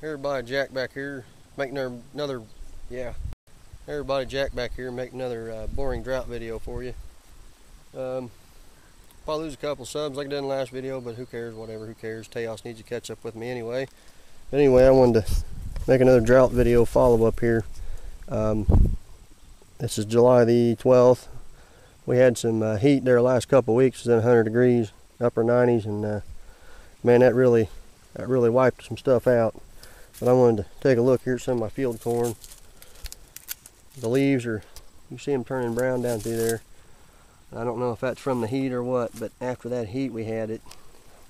Everybody, Jack back here making another everybody, Jack back here making another boring drought video for you. Probably lose a couple subs like I did in the last video, but who cares, whatever, who cares. Teos needs to catch up with me anyway. But anyway, I wanted to make another drought video follow up here. This is July the 12th. We had some heat there the last couple of weeks. It was in 100 degrees, upper 90s, and man, that really wiped some stuff out. But I wanted to take a look here at some of my field corn. The leaves are, you see them turning brown down through there. I don't know if that's from the heat or what, but after that heat we had,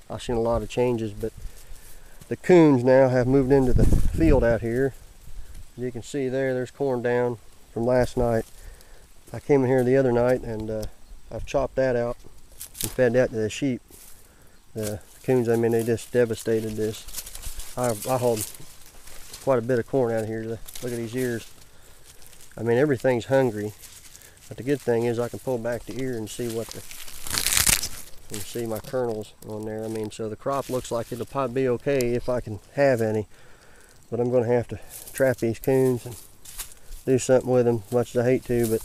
I've seen a lot of changes. But the coons now have moved into the field out here. You can see there's corn down from last night. I came in here the other night and I've chopped that out and fed that to the sheep. The coons, I mean, they just devastated this. I hauled quite a bit of corn out of here. Look at these ears. I mean, everything's hungry. But the good thing is I can pull back the ear and see see my kernels on there. I mean, so the crop looks like it'll probably be okay if I can have any. But I'm going to have to trap these coons and do something with them, much as I hate to. But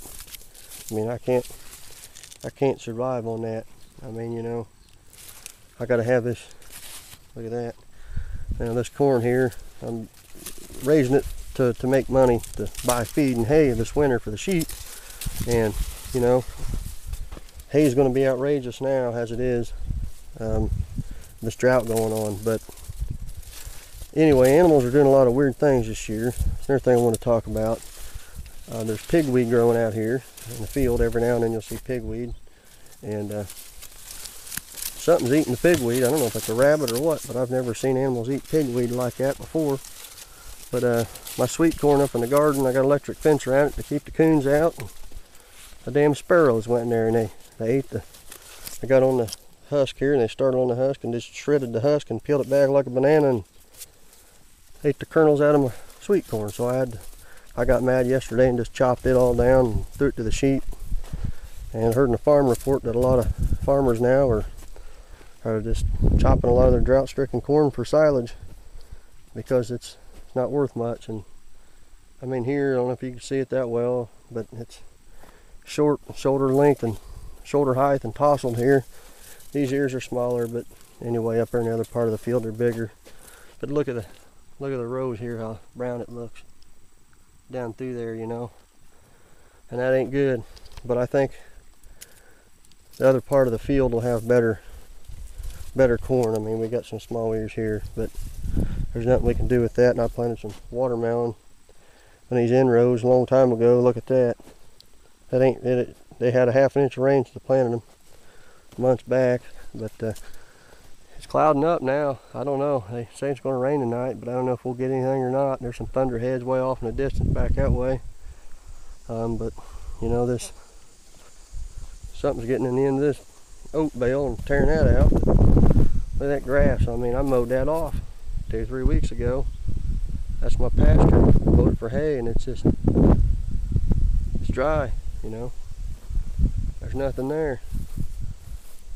I mean, I can't survive on that. I mean, you know, I got to have this. Look at that. Now this corn here, I'm raising it to make money to buy feed and hay this winter for the sheep. And you know, hay is going to be outrageous now as it is, this drought going on. But anyway, animals are doing a lot of weird things this year. That's another thing I want to talk about. There's pigweed growing out here in the field. Every now and then you'll see pigweed, and something's eating the pigweed. I don't know if it's a rabbit or what, but I've never seen animals eat pigweed like that before. But my sweet corn up in the garden, I got an electric fence around it to keep the coons out. And the damn sparrows went in there and they ate they got on the husk here, and they started on the husk and just shredded the husk and peeled it back like a banana and ate the kernels out of my sweet corn. So I got mad yesterday and just chopped it all down and threw it to the sheep. And heard in the farm report that a lot of farmers now are just chopping a lot of their drought-stricken corn for silage because it's not worth much. And I mean, here, I don't know if you can see it that well, but it's short shoulder length and shoulder height and tousled here. These ears are smaller, but anyway, up there in the other part of the field they're bigger. But look at the rows here, how brown it looks down through there, you know, and that ain't good. But I think the other part of the field will have better corn. I mean, we got some small ears here, but there's nothing we can do with that. And I planted some watermelon in these inrows a long time ago. Look at that. That ain't it. They had a ½ inch of rain since I planted them months back, but it's clouding up now. I don't know. They say it's going to rain tonight, but I don't know if we'll get anything or not. There's some thunderheads way off in the distance back that way. But you know, something's getting in the end of this oat bale and tearing that out. Look at that grass. I mean, I mowed that off 2 or 3 weeks ago. That's my pasture. I mowed it for hay, and it's dry, you know. There's nothing there.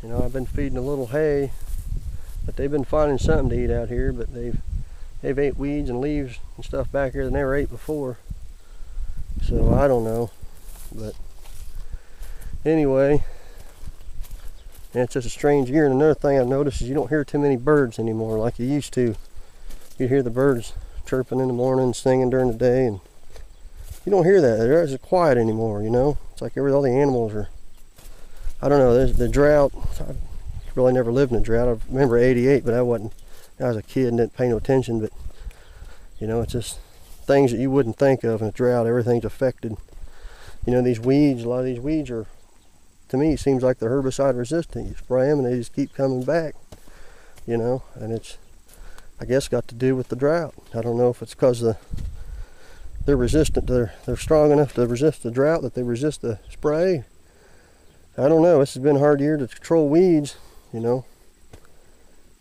You know, I've been feeding a little hay, but they've been finding something to eat out here. But they've ate weeds and leaves and stuff back here they never ate before. So I don't know. But anyway, it's just a strange year. And another thing I've noticed is you don't hear too many birds anymore like you used to. You hear the birds chirping in the morning, singing during the day, and you don't hear that. They're as quiet anymore, you know. It's like all the animals are, I don't know, there's the drought. I really never lived in a drought. I remember '88, but I was a kid and didn't pay no attention. But you know, it's just things that you wouldn't think of in a drought. Everything's affected. You know, these weeds, a lot of these weeds are, to me, it seems like they're herbicide resistant. You spray them and they just keep coming back, you know. And it's, I guess, got to do with the drought. I don't know if it's because they're resistant to they're strong enough to resist the drought that they resist the spray. I don't know. This has been a hard year to control weeds, you know.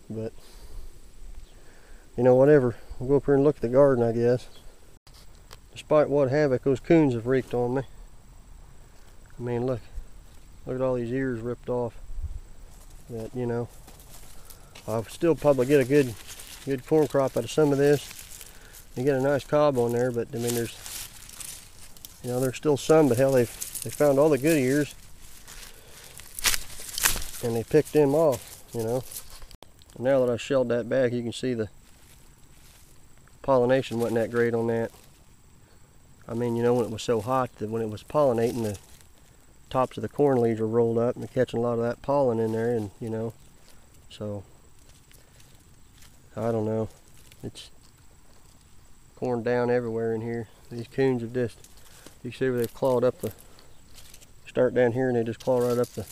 But you know, whatever. We'll go up here and look at the garden, I guess. Despite what havoc those coons have wreaked on me. I mean, look at all these ears ripped off. That, you know, I'll still probably get a good corn crop out of some of this. You get a nice cob on there, but I mean, there's still some, but hell, they found all the good ears and they picked them off, Now that I shelled that back, you can see the pollination wasn't that great on that. I mean, when it was so hot that when it was pollinating, the tops of the corn leaves were rolled up and they're catching a lot of that pollen in there, and so I don't know. It's corn down everywhere in here. These coons have just, you see where they've clawed up the, start down here and they just claw right up the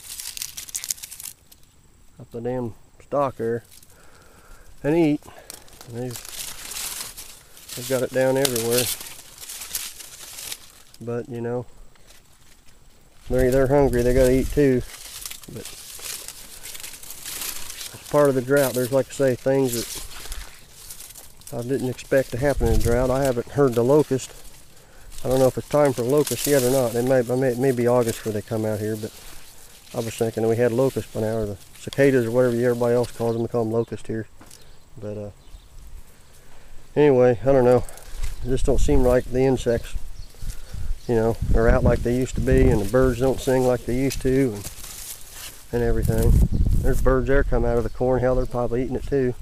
damn stalk there and eat. And they've got it down everywhere. But they're hungry, they gotta eat too. But it's part of the drought. There's, like I say, things that I didn't expect to happen in a drought. I haven't heard the locust. I don't know if it's time for locusts yet or not. It may be August before they come out here, but I was thinking that we had locusts by now, or the cicadas, or whatever everybody else calls them. We call them locusts here. But anyway, I don't know. It just don't seem like the insects, are out like they used to be, and the birds don't sing like they used to, and everything. There's birds there come out of the corn. Hell, they're probably eating it too.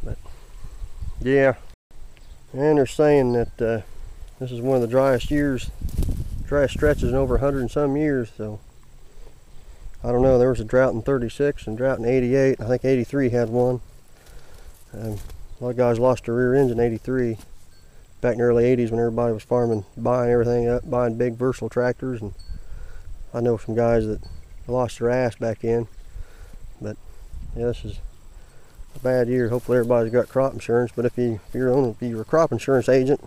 But yeah, and they're saying that this is one of the driest stretches in over 100 and some years. So I don't know. There was a drought in '36 and drought in '88. I think '83 had one. A lot of guys lost their rear ends in '83. Back in the early '80s when everybody was farming, buying everything up, buying big versatile tractors, and I know some guys that lost their ass back in. But yeah, this is a bad year. Hopefully everybody's got crop insurance, but if you're a crop insurance agent,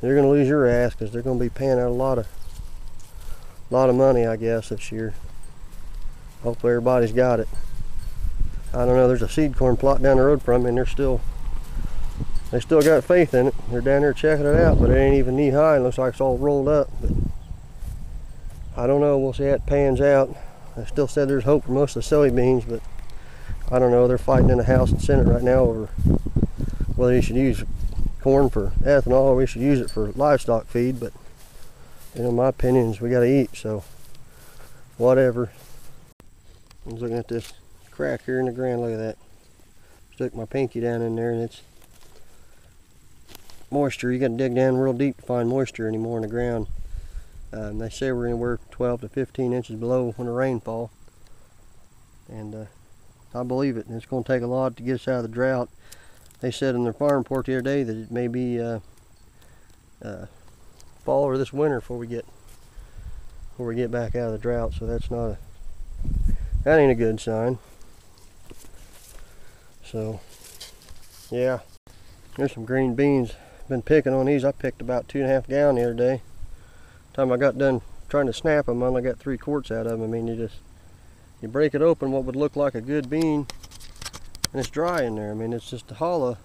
you're going to lose your ass, because they're going to be paying out a lot of money, I guess, this year. Hopefully everybody's got it. I don't know. There's a seed corn plot down the road from me, and they still got faith in it. They're down there checking it out, but it ain't even knee high. It looks like it's all rolled up. But I don't know. We'll see how it pans out. I still said there's hope for most of the soybeans, but I don't know. They're fighting in the House and Senate right now over whether you should use corn for ethanol or we should use it for livestock feed. But my opinion is we got to eat, so whatever. I was looking at this crack here in the ground. Look at that. Stuck my pinky down in there, and it's moisture. You got to dig down real deep to find moisture anymore in the ground. They say we're anywhere 12 to 15 inches below when the rainfall, and I believe it. And it's going to take a lot to get us out of the drought. They said in their farm report the other day that it may be fall or this winter before we get back out of the drought. So that ain't a good sign. So yeah, there's some green beans. Been picking on these. I picked about 2.5 gallons the other day. Time I got done trying to snap them, I only got 3 quarts out of them. I mean, you break it open, what would look like a good bean, and it's dry in there. I mean, it's just hollow,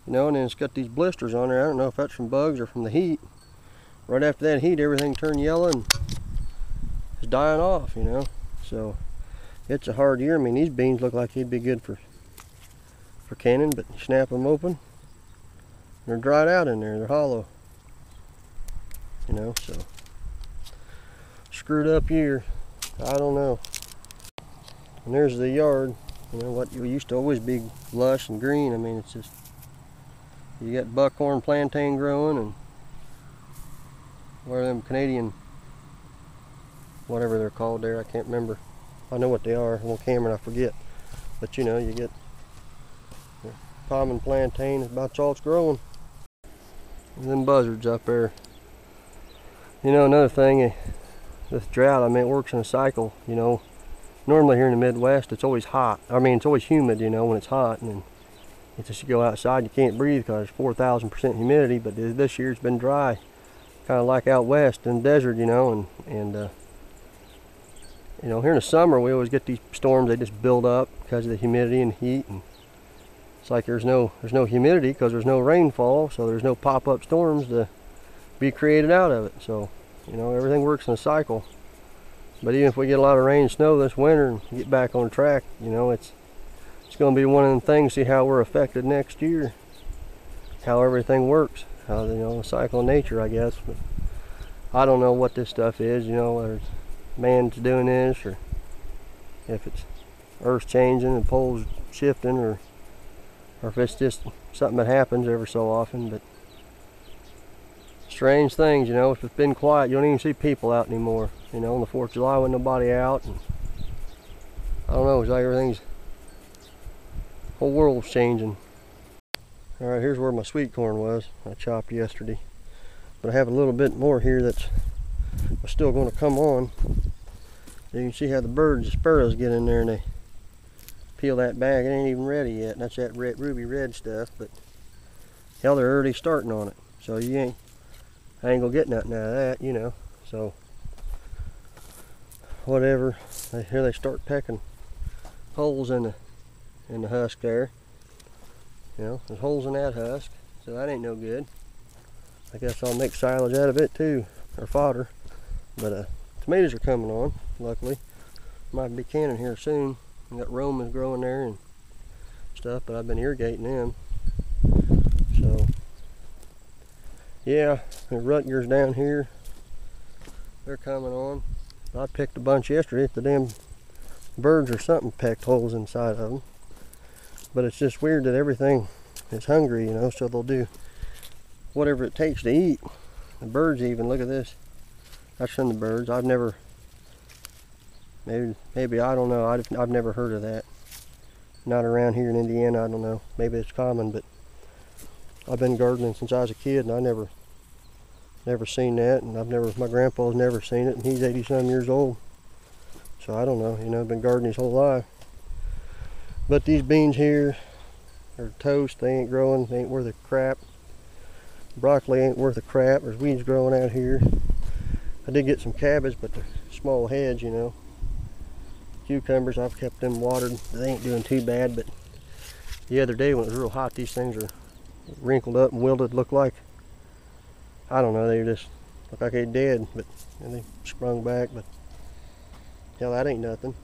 and then it's got these blisters on there. I don't know if that's from bugs or from the heat. Right after that heat, everything turned yellow and it's dying off, So it's a hard year. I mean, these beans look like they'd be good for canning, but you snap them open, they're dried out in there. They're hollow. So screwed up year. I don't know. And there's the yard. What used to always be lush and green. I mean, it's just, you got buckhorn plantain growing, and what are them Canadian, whatever they're called there, I can't remember. I know what they are on camera and I forget. But you get common plantain, about all it's growing. And them buzzards up there. Another thing, with drought, I mean, it works in a cycle. Normally here in the Midwest, it's always hot. I mean, it's always humid, when it's hot, and it's just, you go outside, you can't breathe because there's 4,000% humidity. But this year it's been dry, kind of like out west in the desert, and here in the summer we always get these storms. They just build up because of the humidity and heat, and it's like there's no humidity because there's no rainfall, so there's no pop-up storms to be created out of it. So everything works in a cycle. But even if we get a lot of rain and snow this winter and get back on track, it's going to be one of them things. See how we're affected next year. how everything works, how, you know, the cycle of nature, I guess. But I don't know what this stuff is, you know, whether it's man's doing this, or if it's Earth's changing and poles shifting, or if it's just something that happens every so often. But strange things, you know. If it's been quiet, you don't even see people out anymore. You know, on the 4th of July, when nobody out, and I don't know, it's like everything's, whole world's changing. All right, here's where my sweet corn was. I chopped yesterday, but I have a little bit more here that's still going to come on. You can see how the birds, the sparrows, get in there and they peel that back. It ain't even ready yet. And that's that red, ruby red stuff, but hell, they're already starting on it. So I ain't gonna get nothing out of that, you know. So whatever. Here they start pecking holes in the husk there. You know, there's holes in that husk, so that ain't no good. I guess I'll make silage out of it too, or fodder. But tomatoes are coming on, luckily. Might be canning here soon. I got Romans growing there and stuff, but I've been irrigating them. So yeah, the Rutgers down here, they're coming on. I picked a bunch yesterday. If the damn birds or something pecked holes inside of them. But it's just weird that everything is hungry, you know, so they'll do whatever it takes to eat. The birds even, look at this. That's from the birds. I've never, maybe I don't know. I've never heard of that. Not around here in Indiana, I don't know. Maybe it's common, but I've been gardening since I was a kid, and I never seen that, and my grandpa's never seen it, and he's 80-some years old. So I don't know, you know, I've been gardening his whole life. But these beans here are toast. They ain't growing. They ain't worth a crap. Broccoli ain't worth a crap. There's weeds growing out here. I did get some cabbage, but they're small heads, you know. Cucumbers, I've kept them watered. They ain't doing too bad, but the other day when it was real hot, these things are wrinkled up and wilted. Look like, I don't know, they just look like they're dead, but and they sprung back. But hell, that ain't nothing.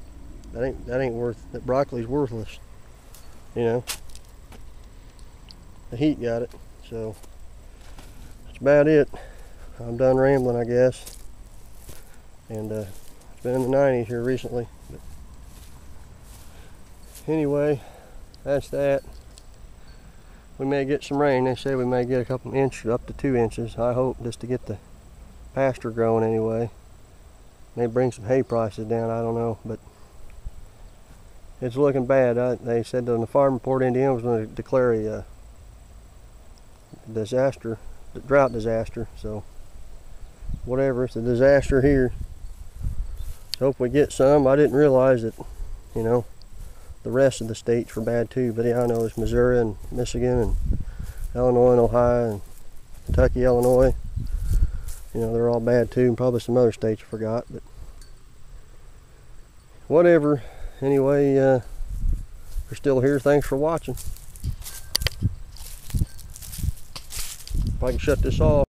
That ain't worth, that broccoli's worthless, you know. The heat got it. So that's about it. I'm done rambling, I guess. And it's been in the 90s here recently. But anyway, that's that. We may get some rain. They say we may get a couple inches, up to 2 inches. I hope, just to get the pasture growing anyway. May bring some hay prices down, I don't know, but it's looking bad. They said that on the farm report, Indiana was going to declare a disaster, a drought disaster. So whatever, it's a disaster here. Hope we get some. I didn't realize that, you know, the rest of the states were bad too. But yeah, I know it's Missouri and Michigan and Illinois and Ohio and Kentucky, Illinois. You know, they're all bad too, and probably some other states I forgot. But whatever. Anyway, we're still here. Thanks for watching. If I can shut this off.